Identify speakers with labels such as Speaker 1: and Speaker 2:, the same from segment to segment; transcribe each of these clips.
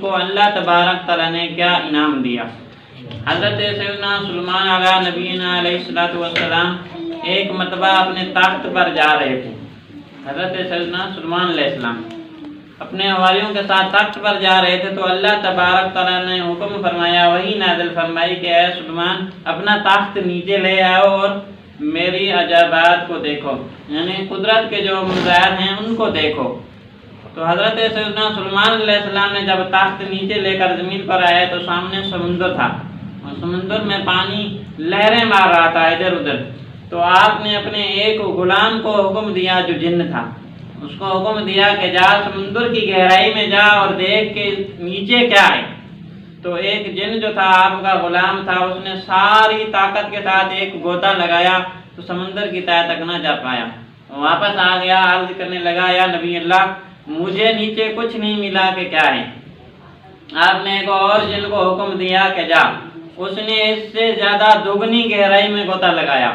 Speaker 1: کو اللہ تبارک تعالیٰ نے کیا انعام دیا۔ حضرت سیدنا سلیمان علیہ نبینا علیہ الصلوۃ والسلام ایک مرتبہ اپنے تخت پر جا رہے تھے۔ حضرت سیدنا سلیمان علیہ السلام اپنے حواریوں کے ساتھ تخت پر جا رہے تھے تو اللہ تبارک تعالیٰ نے حکم فرمایا، وہی نازل فرمائی کہ اے سلیمان اپنا تخت نیچے لے آؤ اور میری عجائبات کو دیکھو، یعنی قدرت کے جو مظاہر ہیں ان کو دیکھو۔ تو حضرت سیدنا سلیمان علیہ السلام نے جب تخت نیچے لے کر زمین پر آئے تو سامنے سمندر تھا اور سمندر میں پانی لہریں مار رہا تھا ادھر ادھر۔ تو آپ نے اپنے ایک غلام کو حکم دیا جو جن تھا، اس کو حکم دیا کہ جا سمندر کی گہرائی میں جا اور دیکھ کہ نیچے کیا ہے۔ تو ایک جن جو تھا آپ کا غلام تھا، اس نے ساری طاقت کے ساتھ ایک غوطہ لگایا تو سمندر کی تہہ تک نہ جا پایا، واپس آ گیا، عرض کرنے لگا یا نبی اللہ مجھے نیچے کچھ نہیں ملا کہ کیا ہے۔ آپ نے ایک اور جن کو حکم دیا کہ جا، اس نے اس سے زیادہ دگنی گہرائی میں غوطہ لگایا،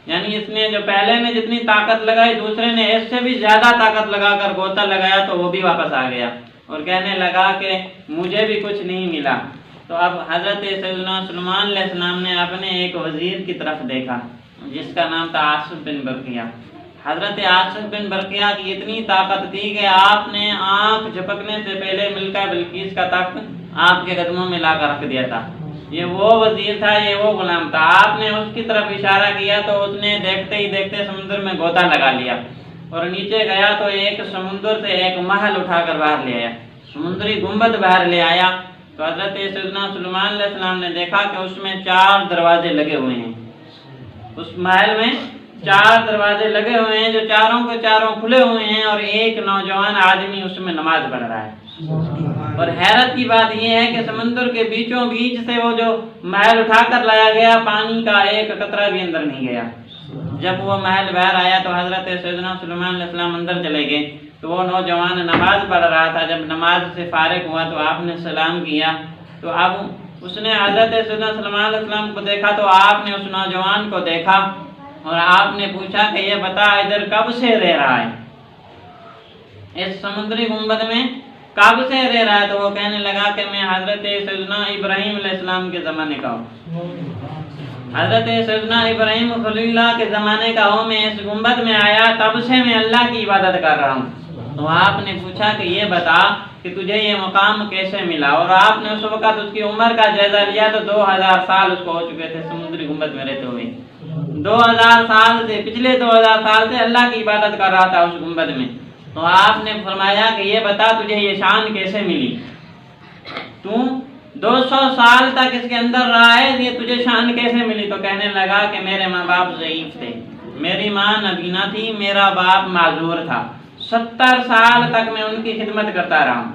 Speaker 1: یعنی اس نے جو پہلے نے جتنی طاقت لگائی دوسرے نے اس سے بھی زیادہ طاقت لگا کر غوطہ لگایا تو وہ بھی واپس آ گیا اور کہنے لگا کہ مجھے بھی کچھ نہیں ملا۔ تو اب حضرت سیدنا سلیمان علیہ السلام نے اپنے ایک وزیر کی طرف دیکھا جس کا نام تھا آصف بن برقیہ۔ حضرت آصف بن برقیہ کی اتنی طاقت تھی کہ آپ نے آنکھ جھپکنے سے پہلے ملکہ بلقیس کا تخت آپ کے قدموں میں لا کر رکھ دیا تھا۔ یہ وہ وزیر تھا، یہ وہ غلام تھا۔ آپ نے اس کی طرف اشارہ کیا تو اس نے دیکھتے ہی دیکھتے سمندر میں غوطہ لگا لیا اور نیچے گیا تو ایک سمندر سے ایک محل اٹھا کر باہر لے آیا، سمندری گنبد باہر لے آیا۔ تو حضرت سیدنا سلیمان علیہ السلام نے دیکھا کہ اس میں 4 دروازے لگے ہوئے ہیں، اس محل میں 4 دروازے لگے ہوئے ہیں جو چاروں کے چاروں کھلے ہوئے ہیں اور ایک نوجوان آدمی اس میں نماز پڑھ رہا ہے۔ اور حیرت کی بات یہ ہے کہ سمندر کے بیچوں بیچ سے وہ جو محل اٹھا کر لایا گیا پانی کا ایک قطرہ بھی اندر نہیں گیا۔ جب وہ محل باہر آیا تو حضرت سیدنا سلیمان علیہ السلام اندر چلے گئے تو وہ نوجوان نماز پڑھ رہا تھا۔ جب نماز سے فارغ ہوا تو آپ نے سلام کیا تو اب اس نے حضرت سیدنا سلیمان علیہ السلام کو دیکھا تو آپ نے اس نوجوان کو دیکھا اور آپ نے پوچھا کہ یہ بتا ادھر کب سے رہ رہا ہے، اس سمندری گنبد میں کب سے رہ رہا ہے؟ تو وہ کہنے لگا کہ میں حضرت سیدنا ابراہیم علیہ السلام کے زمانے کا ہوں، حضرت سیدنا ابراہیم خلیل اللہ کے زمانے کا ہوں، میں اس گنبد میں آیا تب سے میں اللہ کی عبادت کر رہا ہوں۔ تو آپ نے پوچھا کہ یہ بتا کہ تجھے یہ مقام کیسے ملا، اور آپ نے اس وقت اس کی عمر کا جائزہ لیا تو 2000 سال اس کو ہو چکے تھے سمندری گنبد میں رہتے ہوئے۔ 2000 سال سے، پچھلے 2000 سال سے اللہ کی عبادت کر رہا تھا اس گنبد میں۔ تو آپ نے فرمایا کہ یہ بتا تجھے یہ شان کیسے ملی، تو 200 سال تک اس کے اندر رہا ہے، یہ تجھے شان کیسے ملی؟ تو کہنے لگا کہ میرے ماں باپ ضعیف تھے، میری ماں نبینا تھی، میرا باپ معذور تھا، 70 سال تک میں ان کی خدمت کرتا رہا ہوں۔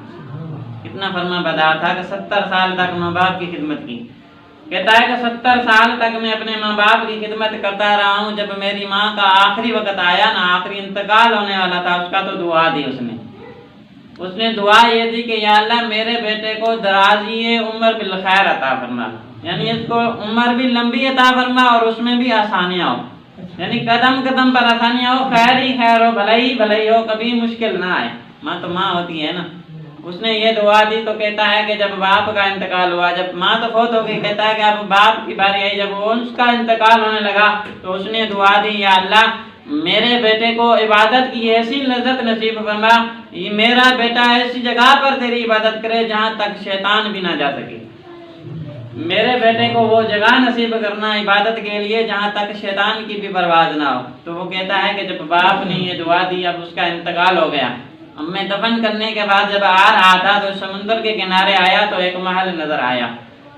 Speaker 1: کتنا فرما بردار تھا کہ 70 سال تک ماں باپ کی خدمت کی۔ کہتا ہے کہ 70 سال تک میں اپنے ماں باپ کی خدمت کرتا رہا ہوں۔ جب میری ماں کا آخری وقت آیا نا، آخری انتقال ہونے والا تھا اس کا، تو دعا دی اس نے دعا یہ دی کہ یا اللہ میرے بیٹے کو درازی عمر بالخیر عطا فرما، یعنی اس کو عمر بھی لمبی عطا فرما اور اس میں بھی آسانیاں ہو، یعنی قدم قدم پر آسانیاں ہو، خیر ہی خیر ہو، بھلائی بھلائی ہو، کبھی مشکل نہ آئے۔ ماں تو ماں ہوتی ہے نا۔ اس نے یہ دعا دی تو کہتا ہے کہ جب باپ کا انتقال ہوا، جب ماں تو فوت ہو گئی، کہتا ہے کہ اب باپ کی باری آئی، جب اس کا انتقال ہونے لگا تو اس نے دعا دی یا اللہ میرے بیٹے کو عبادت کی ایسی لذت نصیب فرما، یہ میرا بیٹا ایسی جگہ پر تیری عبادت کرے جہاں تک شیطان بھی نہ جا سکے، میرے بیٹے کو وہ جگہ نصیب کرنا عبادت کے لیے جہاں تک شیطان کی بھی پرواز نہ ہو۔ تو وہ کہتا ہے کہ جب باپ نے یہ دعا دی، اب اس کا انتقال ہو گیا، اب میں دفن کرنے کے بعد جب آ رہا تھا تو سمندر کے کنارے آیا تو ایک محل نظر آیا۔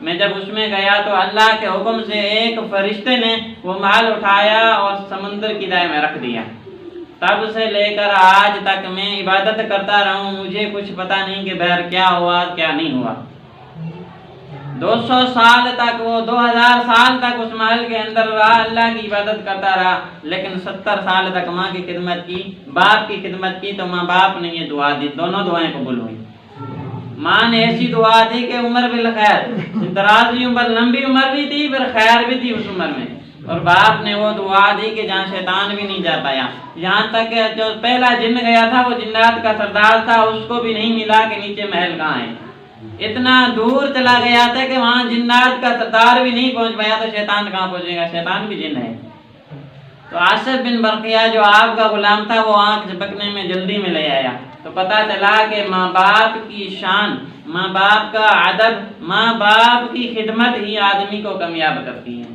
Speaker 1: میں جب اس میں گیا تو اللہ کے حکم سے ایک فرشتے نے وہ محل اٹھایا اور سمندر کی تہہ میں رکھ دیا۔ تب سے لے کر آج تک میں عبادت کرتا رہا ہوں، مجھے کچھ پتہ نہیں کہ بہر کیا ہوا کیا نہیں ہوا۔ 200 سال تک، وہ 2000 سال تک اس محل کے اندر رہا، اللہ کی عبادت کرتا رہا، لیکن 70 سال تک ماں کی خدمت کی، باپ کی خدمت کی۔ تو ماں باپ نے یہ دعا دی، دونوں دعائیں قبول ہوئی۔ ماں نے ایسی دعا دی کہ عمر بالخیر، درازی عمر، لمبی عمر بھی تھی، پھر خیر بھی تھی اس عمر میں، اور باپ نے وہ دعا دی کہ جہاں شیطان بھی نہیں جا پایا، یہاں تک کہ جو پہلا جن گیا تھا وہ جنات کا سردار تھا، اس کو بھی نہیں ملا کہ نیچے محل کہاں ہے۔ اتنا دور چلا گیا تھا کہ وہاں جنات کا سردار بھی نہیں پہنچ پایا، تو شیطان کہاں پہنچے گا؟ شیطان بھی جن ہے۔ تو آصف بن برقیہ جو آپ کا غلام تھا وہ آنکھ جھپکنے میں جلدی میں لے آیا، تو پتہ چلا کہ ماں باپ کی شان، ماں باپ کا ادب، ماں باپ کی خدمت ہی آدمی کو کامیاب کرتی ہے۔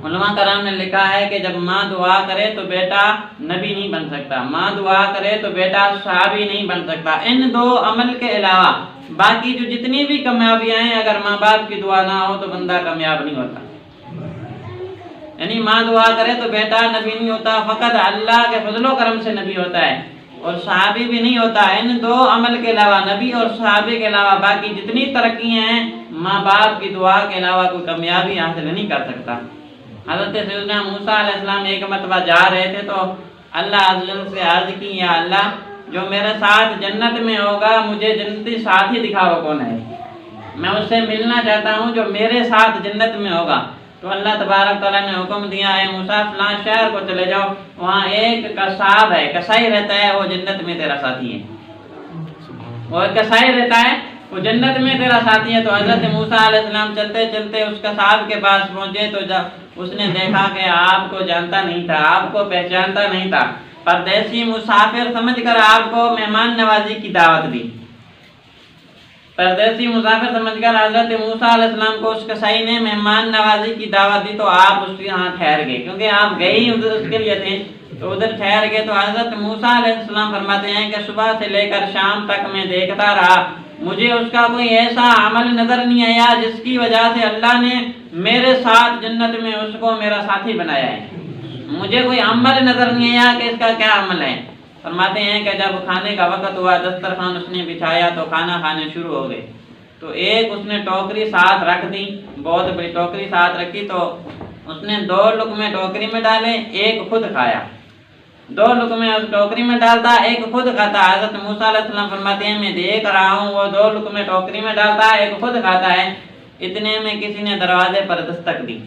Speaker 1: علماء کرام نے لکھا ہے کہ جب ماں دعا کرے تو بیٹا نبی نہیں بن سکتا، ماں دعا کرے تو بیٹا صحابی نہیں بن سکتا۔ ان دو عمل کے علاوہ باقی جو جتنی بھی کامیابیاں ہیں، اگر ماں باپ کی دعا نہ ہو تو بندہ کامیاب نہیں ہوتا۔ یعنی ماں دعا کرے تو بیٹا نبی نہیں ہوتا، فقط اللہ کے فضل و کرم سے نبی ہوتا ہے، اور صحابی بھی نہیں ہوتا۔ ان دو عمل کے علاوہ، نبی اور صحابی کے علاوہ باقی جتنی ترقیاں ہیں، ماں باپ کی دعا کے علاوہ کوئی کامیابی حاصل نہیں کر سکتا۔ حضرت سیدنا موسیٰ علیہ السلام ایک مرتبہ جا رہے تھے تو اللہ عز و جل سے عرض کی، یا اللہ جو میرے ساتھ جنت میں ہوگا مجھے جنتی ساتھی دکھاؤ کون ہے، میں اس سے ملنا چاہتا ہوں جو میرے ساتھ جنت میں ہوگا۔ تو اللہ تبارک تعالیٰ نے حکم دیا ہے موسیٰ فلاں شہر کو چلے جاؤ، وہاں ایک قصاب ہے، کسائی رہتا ہے، وہ جنت میں تیرا ساتھی ہے، وہ کسائی رہتا ہے، وہ جنت میں تیرا ساتھی ہے۔ تو حضرت موسیٰ علیہ السلام چلتے چلتے اس قصاب کے پاس پہنچے تو جب اس نے دیکھا کہ آپ کو جانتا نہیں تھا، آپ کو پہچانتا نہیں تھا، پردیسی مسافر سمجھ کر آپ کو مہمان نوازی کی دعوت دی۔ پردیسی مسافر سمجھ کر حضرت موسیٰ علیہ السلام کو اس کسائی نے مہمان نوازی کی دعوت دی، تو آپ اس کے ہاں ٹھہر گئے، کیونکہ آپ گئے ہی ادھر اس کے لیے تھے، تو ادھر ٹھہر گئے۔ تو حضرت موسیٰ علیہ السلام فرماتے ہیں کہ صبح سے لے کر شام تک میں دیکھتا رہا، مجھے اس کا کوئی ایسا عمل نظر نہیں آیا جس کی وجہ سے اللہ نے میرے ساتھ جنت میں اس کو میرا ساتھی بنایا ہے، مجھے کوئی عمل نظر نہیں آیا کہ اس کا کیا عمل ہے۔ فرماتے ہیں کہ جب کھانے کا وقت ہوا، دسترخوان اس نے بچھایا تو کھانا کھانے شروع ہو گئے، تو ایک اس نے ٹوکری ساتھ رکھ دی، بہت بڑی ٹوکری ساتھ رکھی، تو اس نے 2 لقمے ٹوکری میں ڈالے، ایک خود کھایا، 2 لقمے اس ٹوکری میں ڈالتا، ایک خود کھاتا۔ حضرت موسیٰ علیہ السلام فرماتے ہیں میں دیکھ رہا ہوں وہ 2 لقمے ٹوکری میں ڈالتا ہے، ایک خود کھاتا ہے۔ اتنے میں کسی نے دروازے پر دستک دی،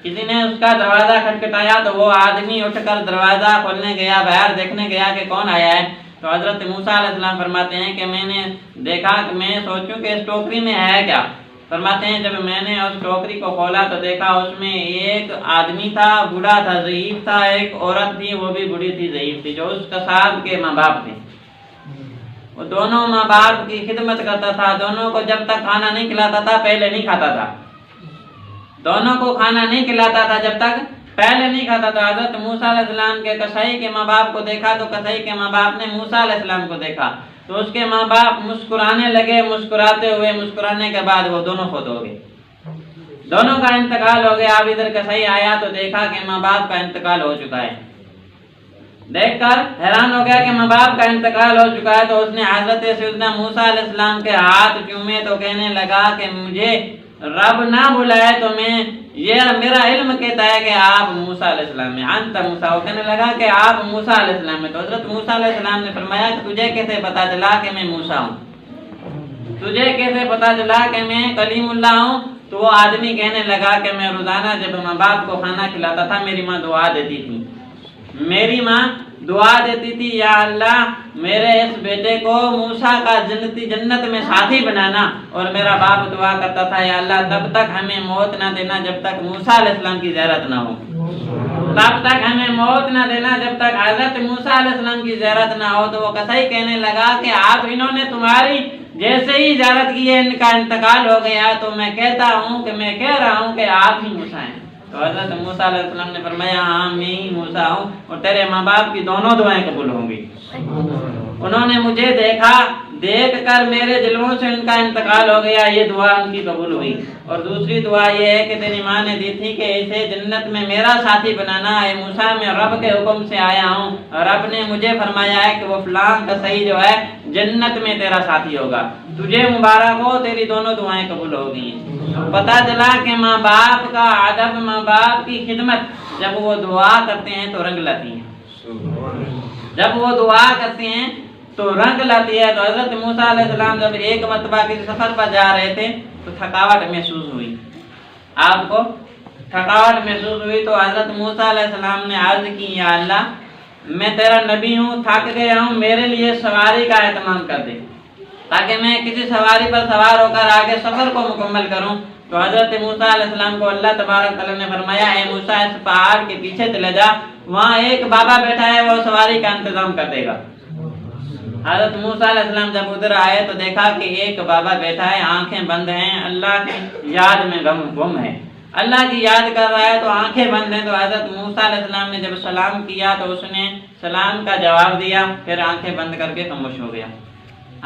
Speaker 1: کسی نے اس کا دروازہ کھٹکھٹایا، تو وہ آدمی اٹھ کر دروازہ کھولنے گیا، باہر دیکھنے گیا کہ کون آیا ہے۔ تو حضرت موسیٰ علیہ السلام فرماتے ہیں کہ میں نے دیکھا کہ میں سوچوں کہ اس ٹوکری میں ہے کیا۔ فرماتے ہیں جب میں نے اس ٹوکری کو کھولا تو دیکھا اس میں ایک آدمی تھا، بوڑھا تھا، ضعیف تھا، ایک عورت تھی، وہ بھی بوڑھی تھی، ضعیف تھی، جو اس قصاب کے ماں باپ تھے۔ وہ دونوں ماں باپ کی خدمت کرتا تھا، دونوں کو جب تک کھانا نہیں کھلاتا تھا پہلے نہیں کھاتا تھا، دونوں کو کھانا نہیں کھلاتا تھا جب تک پہلے نہیں کھاتا تھا۔ حضرت موسیٰ علیہ السلام کے کسائی کے ماں باپ کو دیکھا تو کسائی کے ماں باپ نے موسیٰ علیہ السلام کو دیکھا، تو اس کے ماں باپ مسکرانے لگے، مسکراتے ہوئے، مسکرانے کے بعد وہ دونوں فوت ہو گئے، دونوں کا انتقال ہو گیا۔ اب ادھر کسائی آیا تو دیکھا کہ ماں باپ کا انتقال ہو چکا ہے، دیکھ کر حیران ہو گیا کہ ماں باپ کا انتقال ہو چکا ہے، تو اس نے حضرت سیدنا موسیٰ علیہ السلام کے ہاتھ چومے تو کہنے لگا کہ مجھے رب نہ بلائے تو میں، یہ میرا علم کہتا ہے کہ آپ موسیٰ علیہ السلام میں، انت موسیٰ، وہ کہنے لگا کہ آپ موسیٰ علیہ السلام میں۔ تو حضرت موسیٰ علیہ السلام نے فرمایا کہ تجھے کیسے پتا چلا کہ میں موسیٰ ہوں، تجھے کیسے پتا چلا کہ میں کلیم اللہ ہوں؟ تو وہ آدمی کہنے لگا کہ میں روزانہ جب ماں باپ کو کھانا کھلاتا تھا میری ماں دعا دیتی تھی، میری ماں دعا دیتی تھی، یا اللہ میرے اس بیٹے کو موسیٰ کا جنت میں ساتھی بنانا، اور میرا باپ دعا کرتا تھا یا اللہ تب تک ہمیں موت نہ دینا جب تک موسیٰ علیہ السلام کی زیارت نہ ہو، تب تک ہمیں موت نہ دینا جب تک حضرت موسیٰ علیہ السلام کی زیارت نہ ہو۔ تو وہ کسائی کہنے لگا کہ آپ انہوں نے تمہاری جیسے ہی زیارت کی ہے ان کا انتقال ہو گیا، تو میں کہتا ہوں کہ میں کہہ رہا ہوں کہ آپ ہی موسیٰ ہیں۔ تو حضرت موسیٰ علیہ السلام نے فرمایا ہاں میں ہی موسیٰ ہوں، اور تیرے ماں باپ کی دونوں دعائیں قبول ہوں گی، انہوں نے مجھے دیکھا، دیکھ کر میرے دلوں سے ان کا انتقال ہو گیا، یہ دعا ان کی قبول ہوئی۔ اور دوسری دعا یہ ہے کہ تیری ماں نے دی تھی کہ اسے جنت میں میرا ساتھی بنانا ہے، موسیٰ میں رب کے حکم سے آیا ہوں، اور رب نے مجھے فرمایا ہے کہ وہ فلاں کسائی جو ہے جنت میں تیرا ساتھی ہوگا، تجھے مبارک ہو، تیری دونوں دعائیں قبول ہو گئی ہیں۔ پتہ چلا کہ ماں باپ کا ادب، ماں باپ کی خدمت جب وہ دعا کرتے ہیں تو رنگ لاتی ہے، جب وہ دعا کرتے ہیں تو رنگ لاتی ہے۔ تو حضرت موسیٰ علیہ السلام جب ایک مرتبہ کسی سفر پر جا رہے تھے تو تھکاوٹ محسوس ہوئی، آپ کو تھکاوٹ محسوس ہوئی، تو حضرت موسیٰ علیہ السلام نے عرض کی یا اللہ میں تیرا نبی ہوں، تھک گیا ہوں، میرے لیے سواری کا اہتمام کر دے۔ تاکہ میں کسی سواری پر سوار ہو کر آگے سفر کو مکمل کروں۔ تو حضرت موسیٰ علیہ السلام کو اللہ تبارک تعالیٰ نے فرمایا اے موسیٰ اس پہاڑ کے پیچھے چلے جا، وہاں ایک بابا بیٹھا ہے، وہ سواری کا انتظام کر دے گا۔ حضرت موسیٰ علیہ السلام جب ادھر آئے تو دیکھا کہ ایک بابا بیٹھا ہے، آنکھیں بند ہیں، اللہ کی یاد میں گم ہے، اللہ کی یاد کر رہا ہے تو آنکھیں بند ہیں۔ تو حضرت موسیٰ علیہ السلام نے جب سلام کیا تو اس نے سلام کا جواب دیا، پھر آنکھیں بند کر کے خاموش ہو گیا۔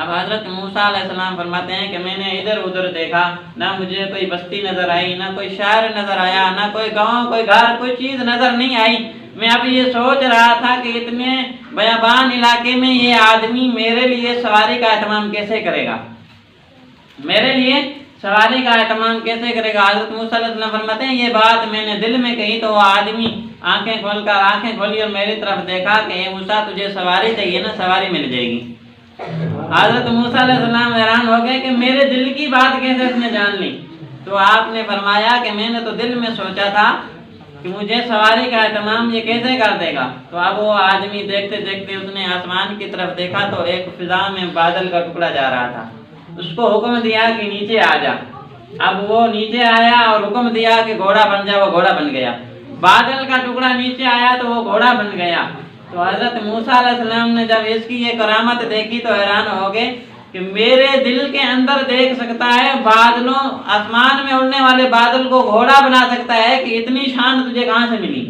Speaker 1: اب حضرت موسیٰ علیہ السلام فرماتے ہیں کہ میں نے ادھر ادھر دیکھا، نہ مجھے کوئی بستی نظر آئی، نہ کوئی شہر نظر آیا، نہ کوئی گاؤں، کوئی گھر، کوئی چیز نظر نہیں آئی۔ میں اب یہ سوچ رہا تھا کہ اتنے بیابان علاقے میں یہ آدمی میرے لیے سواری کا اہتمام کیسے کرے گا، میرے لیے سواری کا اہتمام کیسے کرے گا۔ حضرت موسیٰ علیہ السلام فرماتے ہیں یہ بات میں نے دل میں کہی تو وہ آدمی آنکھیں کھولی اور میری طرف دیکھا کہ اے موسیٰ تجھے سواری چاہیے نا، سواری مل جائے گی۔ حضرت موسیٰ علیہ السلام حیران ہو گئے کہ میرے دل کی بات کیسے اس نے جان لی۔ تو آپ نے فرمایا کہ میں نے تو دل میں سوچا تھا کہ مجھے سواری کا اہتمام یہ کیسے کر دے گا۔ تو اب وہ آدمی دیکھتے دیکھتے اس نے آسمان کی طرف دیکھا تو ایک فضا میں بادل کا ٹکڑا جا رہا تھا، اس کو حکم دیا کہ نیچے آ جا۔ اب وہ نیچے آیا اور حکم دیا کہ گھوڑا بن جا، وہ گھوڑا بن گیا۔ بادل کا ٹکڑا نیچے آیا تو وہ گھوڑا بن گیا۔ تو حضرت موسیٰ علیہ السلام نے جب اس کی یہ کرامت دیکھی تو حیران ہو گئے کہ میرے دل کے اندر دیکھ سکتا ہے بادلوں، آسمان میں اڑنے والے بادل کو گھوڑا بنا سکتا ہے، کہ اتنی شان تجھے کہاں سے ملی؟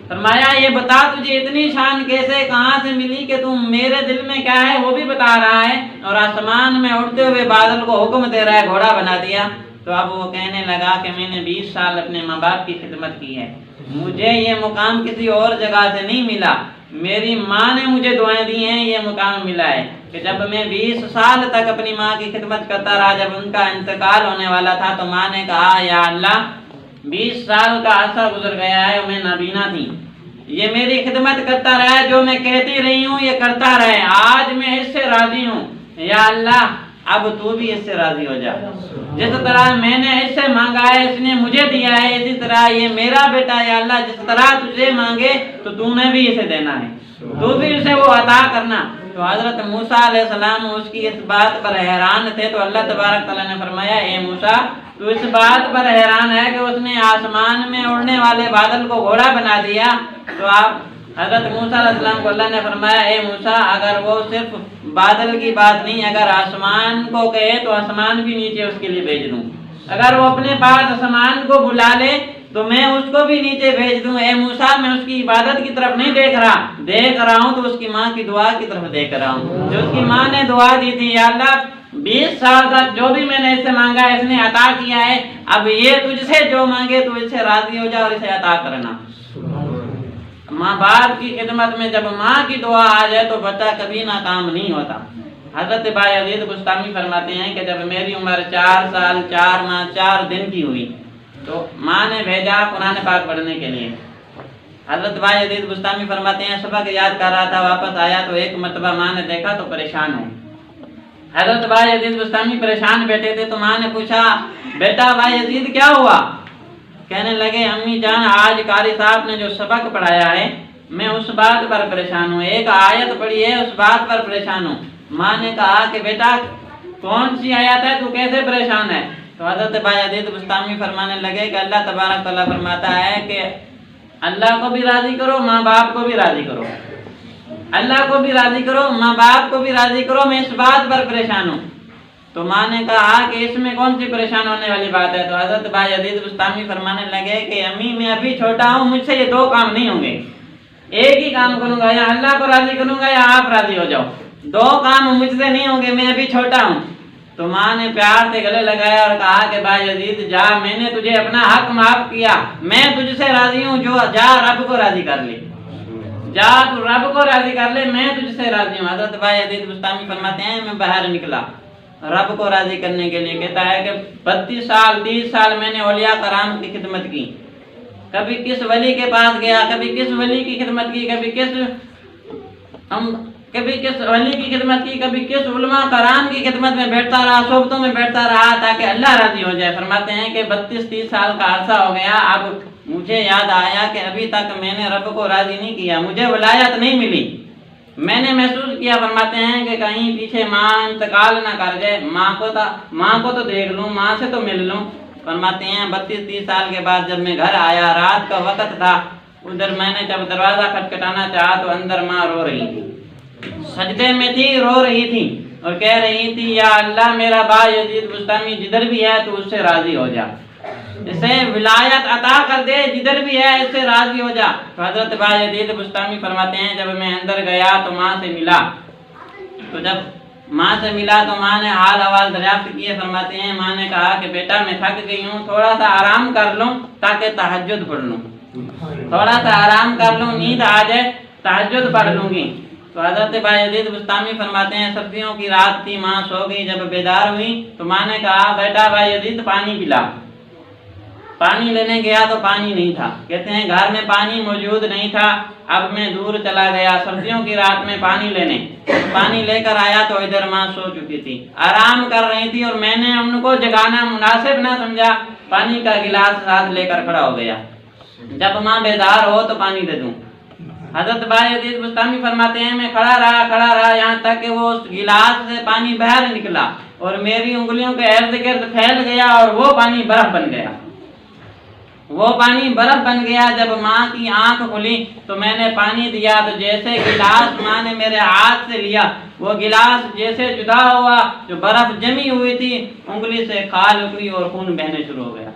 Speaker 1: فرمایا یہ بتا تجھے اتنی شان کیسے کہاں سے ملی کہ تم میرے دل میں کیا ہے وہ بھی بتا رہا ہے اور آسمان میں اڑتے ہوئے بادل کو حکم دے رہا ہے گھوڑا بنا دیا۔ تو اب وہ کہنے لگا کہ میں نے 20 سال اپنے ماں باپ کی خدمت کی ہے، مجھے یہ مقام کسی اور جگہ سے نہیں ملا، میری ماں نے مجھے دعائیں دی ہیں، یہ مقام ملا ہے کہ جب میں 20 سال تک اپنی ماں کی خدمت کرتا رہا، جب ان کا انتقال ہونے والا تھا تو ماں نے کہا یا اللہ 20 سال کا عرصہ گزر گیا ہے، میں نابینا تھی، یہ میری خدمت کرتا رہا ہے، جو میں کہتی رہی ہوں یہ کرتا رہے، آج میں اس سے راضی ہوں، یا اللہ اب تو بھی اس سے راضی ہو جا، جس طرح میں نے اس سے مانگا ہے اس نے مجھے دیا ہے، اسی طرح یہ میرا بیٹا ہے، یا اللہ جس طرح تجھے مانگے تو تو نے بھی اسے دینا ہے، تو بھی اسے وہ عطا کرنا۔ تو حضرت موسیٰ علیہ السلام اس کی اس بات پر حیران تھے تو اللہ تبارک تعالیٰ نے فرمایا اے موسیٰ تو اس بات پر حیران ہے کہ اس نے آسمان میں اڑنے والے بادل کو گھوڑا بنا دیا۔ تو آپ حضرت موسیٰ علیہ السلام کو اللہ نے فرمایا اے موسیٰ اگر وہ صرف بادل کی بات نہیں، اگر آسمان کو کہے تو آسمان بھی نیچے اس کے لیے بھیج دوں، اگر وہ اپنے پاس آسمان کو بلا لے تو میں اس کو بھی نیچے بھیج دوں۔ اے موسیٰ میں اس کی عبادت کی طرف نہیں دیکھ رہا ہوں تو اس کی ماں کی دعا کی طرف دیکھ رہا ہوں، جو اس کی ماں نے دعا دی تھی یا اللہ 20 سال تک جو بھی میں نے اس سے مانگا ہے اس نے عطا کیا ہے، اب یہ تجھ سے جو مانگے تو اس سے راضی ہو جا اور اسے عطا کرنا۔ ماں باپ کی خدمت میں جب ماں کی دعا آ جائے تو بچہ کبھی ناکام نہیں ہوتا۔ حضرت بایزید بستامی فرماتے ہیں کہ جب میری عمر 4 سال 4 ماہ 4 دن کی ہوئی تو ماں نے بھیجا قرآن پاک پڑھنے کے لیے۔ حضرت بایزید بستامی فرماتے ہیں سبق یاد کر رہا تھا، واپس آیا تو ایک مرتبہ ماں نے دیکھا تو پریشان ہے۔ حضرت بایزید بستامی پریشان بیٹھے تھے تو ماں نے پوچھا بیٹا بایزید کیا ہوا؟ کہنے لگے امی جان آج قاری صاحب نے جو سبق پڑھایا ہے میں اس بات پر پریشان ہوں، ایک آیت پڑھی ہے اس بات پر پریشان ہوں۔ ماں نے کہا کہ بیٹا کون سی آیت ہے، تو کیسے پریشان ہے؟ تو حضرت بایزید بستامی فرمانے لگے کہ اللہ تبارک تعالیٰ فرماتا ہے کہ اللہ کو بھی راضی کرو ماں باپ کو بھی راضی کرو، اللہ کو بھی راضی کرو ماں باپ کو بھی راضی کرو، میں اس بات پر پریشان ہوں۔ تو ماں نے کہا کہ اس میں کون سی پریشان ہونے والی بات ہے؟ تو حضرت بایزید بستامی فرمانے لگے کہ امی میں ابھی چھوٹا ہوں، مجھ سے یہ 2 کام نہیں ہوں گے، ایک ہی کام کروں گا، یا اللہ کو راضی کروں گا یا آپ راضی ہو جاؤ، 2 کام مجھ سے نہیں ہوں گے، میں ابھی چھوٹا ہوں۔ تو ماں نے پیار سے گلے لگایا اور کہا کہ بایزید جا میں نے تجھے اپنا حق معاف کیا، میں تجھ سے راضی ہوں، جو جا رب کو راضی کر لے، جا تو رب کو راضی کر لے، میں تجھ سے راضی ہوں۔ حضرت بایزید بستامی فرماتے ہیں میں باہر نکلا رب کو راضی کرنے کے لیے، کہتا ہے کہ 32 سال 30 سال میں نے اولیاء کرام کی خدمت کی، کبھی کس ولی کے پاس گیا، کبھی کس ولی کی خدمت کی، کبھی کس ولی کی خدمت کی، کبھی کس علماء کرام کی خدمت میں بیٹھتا رہا، صحبتوں میں بیٹھتا رہا تاکہ اللہ راضی ہو جائے۔ فرماتے ہیں کہ 32-30 سال کا عرصہ ہو گیا، اب مجھے یاد آیا کہ ابھی تک میں نے رب کو راضی نہیں کیا، مجھے ولایت نہیں ملی، میں نے محسوس کیا فرماتے ہیں کہ کہیں پیچھے ماں انتقال نہ کر جائے، ماں کو تو دیکھ لوں، ماں سے تو مل لوں۔ فرماتے ہیں 32-30 سال کے بعد جب میں گھر آیا، رات کا وقت تھا، ادھر میں نے جب دروازہ کھٹکھٹانا چاہا تو اندر ماں رو رہی تھی، سجدے میں تھی، رو رہی تھی اور کہہ رہی تھی یا اللہ میرا بھائی یزید بستامی جدھر بھی ہے تو اس سے راضی ہو جا، اسے ولایت عطا کر دے، جدھر بھی ہے اس سے راضی ہو جا۔ تو حضرت بھائی یزید بستامی فرماتے ہیں جب میں اندر گیا تو ماں سے ملا، تو جب ماں سے ملا تو ماں نے حال احوال دریافت کیے۔ فرماتے ہیں ماں نے کہا کہ بیٹا میں تھک گئی ہوں، تھوڑا سا آرام کر لوں تاکہ تہجد پڑھ لوں، تھوڑا سا آرام کر لوں، نیند آ جائے تہجد پڑھ لوں گی۔ تو حضرت بھائی یزید بستامی فرماتے ہیں سردیوں کی رات تھی، ماں سو گئی، جب بیدار ہوئی تو ماں نے کہا بیٹا بھائی یزید پانی پلا۔ پانی لینے گیا تو پانی نہیں تھا، کہتے ہیں گھر میں پانی موجود نہیں تھا، اب میں دور چلا گیا سردیوں کی رات میں پانی لینے، پانی لے کر آیا تو ادھر ماں سو چکی تھی، آرام کر رہی تھی اور میں نے ان کو جگانا مناسب نہ سمجھا، پانی کا گلاس ساتھ لے کر کھڑا ہو گیا، جب ماں بیدار ہو تو پانی دے دوں۔ حضرت بھائی یزید بستامی فرماتے ہیں میں کھڑا رہا یہاں تک کہ وہ اس گلاس سے پانی باہر نکلا اور میری انگلیوں کے ارد گرد پھیل گیا اور وہ پانی برف بن گیا، وہ پانی برف بن گیا۔ جب ماں کی آنکھ کھلی تو میں نے پانی دیا تو جیسے گلاس ماں نے میرے ہاتھ سے لیا، وہ گلاس جیسے جدا ہوا، جو برف جمی ہوئی تھی انگلی سے کھال اکڑی اور خون بہنے شروع ہو گیا،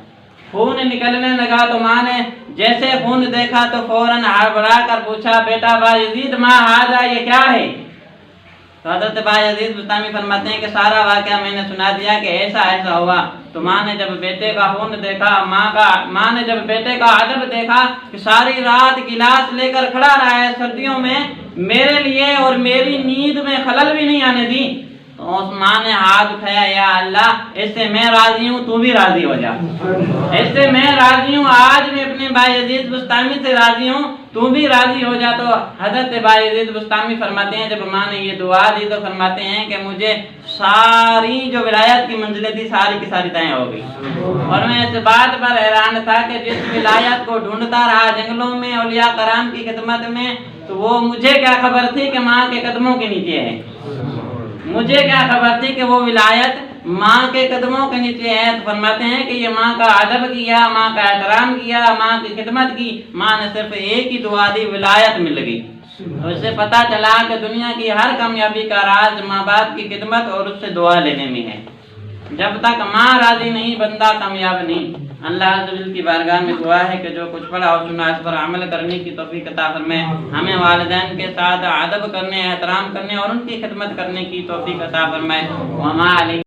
Speaker 1: خون نکلنے لگا۔ تو ماں نے جیسے خون دیکھا تو فوراً ہڑبڑا کر پوچھا بیٹا بھائی یزید ما ھذا، یہ کیا ہے؟ تو حضرت بھائی یزید بستامی فرماتے ہیں کہ سارا واقعہ میں نے سنا دیا کہ ایسا ہوا۔ تو ماں نے جب بیٹے کا خون دیکھا، ماں نے جب بیٹے کا عجب دیکھا کہ ساری رات گلاس لے کر کھڑا رہا ہے سردیوں میں میرے لیے اور میری نیند میں خلل بھی نہیں آنے دی، تو اس ماں نے ہاتھ اٹھایا یا اللہ اس سے میں راضی ہوں، تو بھی راضی ہو جا، اس سے میں راضی ہوں، آج میں اپنے بھائی یزید بستامی سے راضی ہوں، تو بھی راضی ہو جا۔ تو حضرت بھائی یزید بستامی فرماتے ہیں جب ماں نے یہ دعا دی تو فرماتے ہیں کہ مجھے ساری جو ولایت کی منزلیں تھی ساری کی ساری طے ہو گئی، اور میں اس بات پر حیران تھا کہ جس ولایت کو ڈھونڈتا رہا جنگلوں میں اولیاء کرام کی خدمت میں، تو وہ مجھے کیا خبر تھی کہ ماں کے قدموں کے نیچے ہے، مجھے کیا خبر تھی کہ وہ ولایت ماں کے قدموں کے نیچے ہے۔ تو فرماتے ہیں کہ یہ ماں کا ادب کیا، ماں کا احترام کیا، ماں کی خدمت کی، ماں نے صرف ایک ہی دعا دی، ولایت مل گئی۔ اس سے پتہ چلا کہ دنیا کی ہر کامیابی کا راز ماں باپ کی خدمت اور اس سے دعا لینے میں ہے، جب تک ماں راضی نہیں بندہ کامیاب نہیں۔ اللہ عز و جل کی بارگاہ میں دعا ہے کہ جو کچھ پڑھا اور سنا اس پر عمل کرنے کی توفیق عطا فرمائے، ہمیں والدین کے ساتھ ادب کرنے، احترام کرنے اور ان کی خدمت کرنے کی توفیق عطا فرمائے۔ وما علیہ